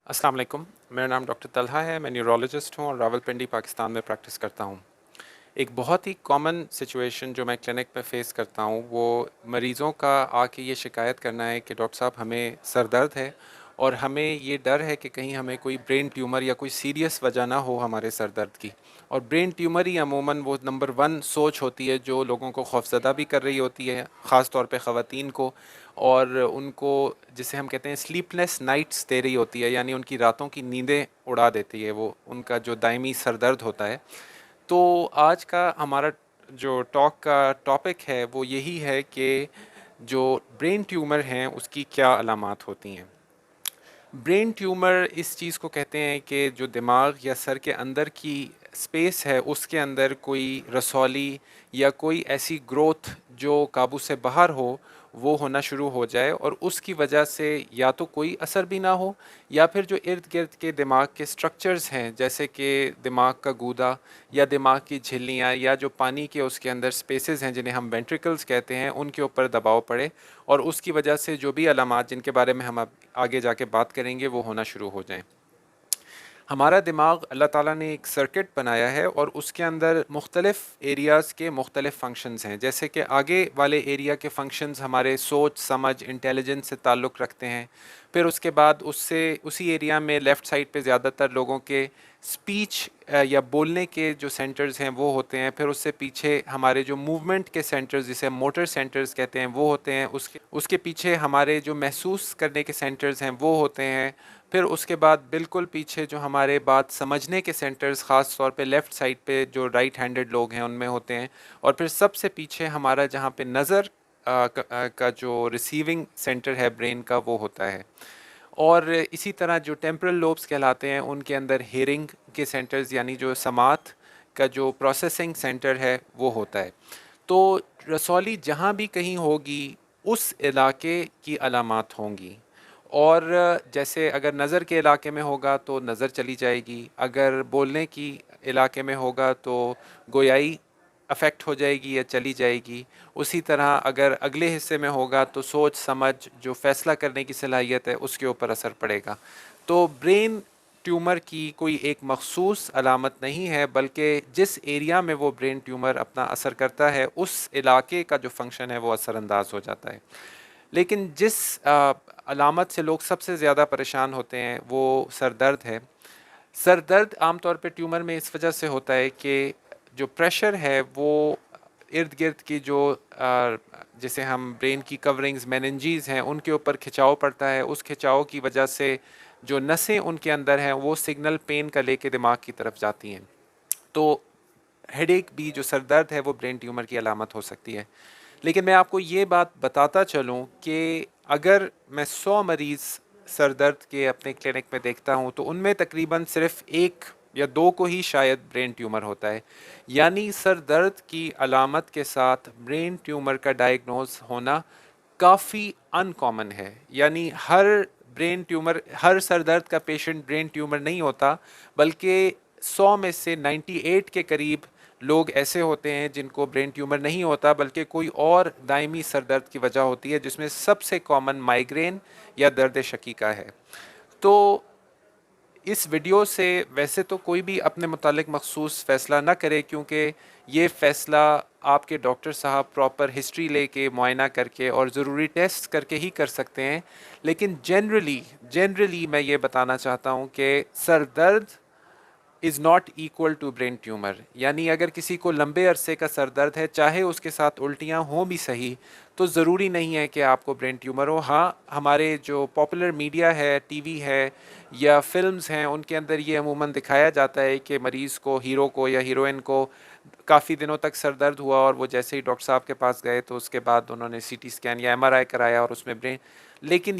अस्सलाम वालेकुम। मेरा नाम डॉक्टर तलहा है। मैं न्यूरोलॉजिस्ट हूँ और रावलपिंडी पाकिस्तान में प्रैक्टिस करता हूँ। एक बहुत ही कॉमन सिचुएशन जो मैं क्लिनिक में फ़ेस करता हूँ वो मरीज़ों का आके ये शिकायत करना है कि डॉक्टर साहब हमें सर दर्द है और हमें ये डर है कि कहीं हमें कोई ब्रेन ट्यूमर या कोई सीरियस वजह ना हो हमारे सर दर्द की। और ब्रेन ट्यूमर ही अमूमन वो नंबर वन सोच होती है जो लोगों को खौफज़दा भी कर रही होती है, ख़ास तौर पे ख़वातीन को, और उनको जिसे हम कहते हैं स्लीपलेस नाइट्स दे रही होती है, यानी उनकी रातों की नींदें उड़ा देती है वो, उनका जो दायमी सर दर्द होता है। तो आज का हमारा जो टॉक का टॉपिक है वो यही है कि जो ब्रेन ट्यूमर हैं उसकी क्या अलामात होती हैं। ब्रेन ट्यूमर इस चीज़ को कहते हैं कि जो दिमाग या सर के अंदर की स्पेस है उसके अंदर कोई रसौली या कोई ऐसी ग्रोथ जो काबू से बाहर हो वो होना शुरू हो जाए, और उसकी वजह से या तो कोई असर भी ना हो या फिर जो इर्द गिर्द के दिमाग के स्ट्रक्चर्स हैं जैसे कि दिमाग का गूदा या दिमाग की झिल्लियाँ या जो पानी के उसके अंदर स्पेसेस हैं जिन्हें हम वेंट्रिकल्स कहते हैं, उनके ऊपर दबाव पड़े और उसकी वजह से जो भी अलामात जिनके बारे में हम अब आगे जाके बात करेंगे वो होना शुरू हो जाएं। हमारा दिमाग अल्लाह ताला ने एक सर्किट बनाया है और उसके अंदर मुख्तलिफ़ एरियाज़ के मुख्तलिफ़ फंक्शंस हैं। जैसे कि आगे वाले एरिया के फंक्शंस हमारे सोच समझ इंटेलिजेंस से ताल्लुक़ रखते हैं। फिर उसके बाद उससे उसी एरिया में लेफ़्ट साइड पे ज़्यादातर लोगों के स्पीच या बोलने के जो सेंटर्स हैं वो होते हैं। फिर उससे पीछे हमारे जो मूवमेंट के सेंटर्स जिसे मोटर सेंटर्स कहते हैं वो होते हैं। उसके उसके पीछे हमारे जो महसूस करने के सेंटर्स हैं वो होते हैं। फिर उसके बाद बिल्कुल पीछे जो हमारे बात समझने के सेंटर्स ख़ास तौर पे लेफ़्ट साइड पे जो राइट हैंडेड लोग हैं उनमें होते हैं। और फिर सबसे पीछे हमारा जहाँ पे नज़र का जो रिसीविंग सेंटर है ब्रेन का वो होता है। और इसी तरह जो टेम्परल लोब्स कहलाते हैं उनके अंदर हेयरिंग के सेंटर्स यानी जो समात का जो प्रोसेसिंग सेंटर है वो होता है। तो रसौली जहाँ भी कहीं होगी उस इलाके की अलामात होंगी। और जैसे अगर नज़र के इलाके में होगा तो नज़र चली जाएगी, अगर बोलने की इलाके में होगा तो गोयाई अफेक्ट हो जाएगी या चली जाएगी। उसी तरह अगर अगले हिस्से में होगा तो सोच समझ जो फ़ैसला करने की सलाहियत है उसके ऊपर असर पड़ेगा। तो ब्रेन ट्यूमर की कोई एक मखसूस अलामत नहीं है, बल्कि जिस एरिया में वो ब्रेन ट्यूमर अपना असर करता है उस इलाके का जो फंक्शन है वो असरअंदाज हो जाता है। लेकिन जिस अलामत से लोग सबसे ज़्यादा परेशान होते हैं वो सर दर्द है। सर दर्द आमतौर पे ट्यूमर में इस वजह से होता है कि जो प्रेशर है वो इर्द गिर्द की जो जिसे हम ब्रेन की कवरिंग्स मेनिंजीज हैं उनके ऊपर खिंचाव पड़ता है। उस खिंचाव की वजह से जो नसें उनके अंदर हैं वो सिग्नल पेन का लेके दिमाग की तरफ जाती हैं। तो हेडेक भी जो सर दर्द है वो ब्रेन ट्यूमर की अलामत हो सकती है। लेकिन मैं आपको ये बात बताता चलूँ कि अगर मैं 100 मरीज़ सर दर्द के अपने क्लिनिक में देखता हूँ तो उनमें तकरीबन सिर्फ एक या दो को ही शायद ब्रेन ट्यूमर होता है। यानी सर दर्द की अलामत के साथ ब्रेन ट्यूमर का डायग्नोज होना काफ़ी अनकॉमन है। यानी हर सर दर्द का पेशेंट ब्रेन ट्यूमर नहीं होता, बल्कि 100 में से 98 के करीब लोग ऐसे होते हैं जिनको ब्रेन ट्यूमर नहीं होता बल्कि कोई और दायमी सर दर्द की वजह होती है, जिसमें सबसे कॉमन माइग्रेन या दर्द शकीका है। तो इस वीडियो से वैसे तो कोई भी अपने मुतालिक मखसूस फ़ैसला ना करे, क्योंकि ये फ़ैसला आपके डॉक्टर साहब प्रॉपर हिस्ट्री लेके मुआयना करके और ज़रूरी टेस्ट करके ही कर सकते हैं। लेकिन जनरली मैं ये बताना चाहता हूँ कि सर दर्द is not equal to brain tumour. यानी अगर किसी को लंबे अरसे का सर दर्द है, चाहे उसके साथ उल्टियाँ हों भी सही, तो ज़रूरी नहीं है कि आपको ब्रेन ट्यूमर हो। हाँ, हमारे जो पॉपुलर मीडिया है, टीवी है या फिल्म्स हैं, उनके अंदर ये अमूमन दिखाया जाता है कि मरीज़ को, हीरो को या हीरोइन को काफ़ी दिनों तक सर दर्द हुआ और वो जैसे ही डॉक्टर साहब के पास गए तो उसके बाद उन्होंने सीटी स्कैन या एमआरआई कराया और उसमें ब्रेन। लेकिन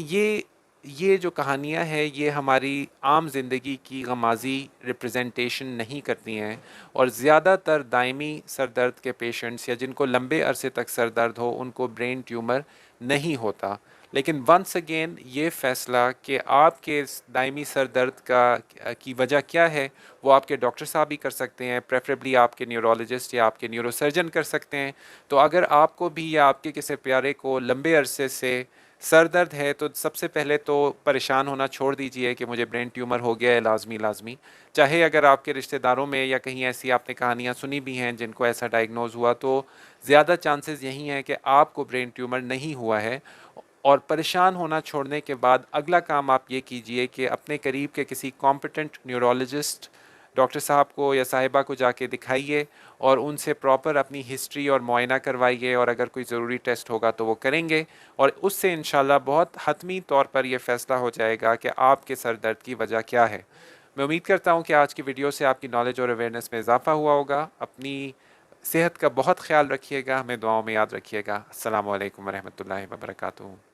ये जो कहानियाँ हैं ये हमारी आम ज़िंदगी की गमाज़ी रिप्रेजेंटेशन नहीं करती हैं। और ज़्यादातर दायमी सर दर्द के पेशेंट्स या जिनको लंबे अरसे तक सर दर्द हो उनको ब्रेन ट्यूमर नहीं होता। लेकिन वंस अगेन ये फ़ैसला कि आपके दायमी सर दर्द की वजह क्या है वो आपके डॉक्टर साहब ही कर सकते हैं, प्रेफरेबली आपके न्यूरोलॉजिस्ट या आपके न्यूरोसर्जन कर सकते हैं। तो अगर आपको भी या आपके किसी प्यारे को लंबे अरसे से سر درد ہے تو سب سے پہلے تو پریشان ہونا چھوڑ دیجئے کہ مجھے برین ٹیومر ہو گیا ہے لازمی، چاہے اگر آپ کے رشتہ داروں میں یا کہیں ایسی آپ نے کہانیاں سنی بھی ہیں جن کو ایسا ڈائگنوز ہوا، تو زیادہ چانسز یہی ہیں کہ آپ کو برین ٹیومر نہیں ہوا ہے۔ اور پریشان ہونا چھوڑنے کے بعد اگلا کام آپ یہ کیجئے کہ اپنے قریب کے کسی کمپیٹنٹ نیورولوجسٹ ڈاکٹر صاحب کو یا صاحبہ کو جا کے دکھائیے اور ان سے پراپر اپنی ہسٹری اور معائنہ کروائیے، اور اگر کوئی ضروری ٹیسٹ ہوگا تو وہ کریں گے، اور اس سے انشاءاللہ بہت حتمی طور پر یہ فیصلہ ہو جائے گا کہ آپ کے سر درد کی وجہ کیا ہے۔ میں امید کرتا ہوں کہ آج کی ویڈیو سے آپ کی نالج اور اویئرنیس میں اضافہ ہوا ہوگا۔ اپنی صحت کا بہت خیال رکھیے گا، ہمیں دعاؤں میں یاد رکھیے گا۔ السلام علیکم ورحمۃ اللہ وبرکاتہ۔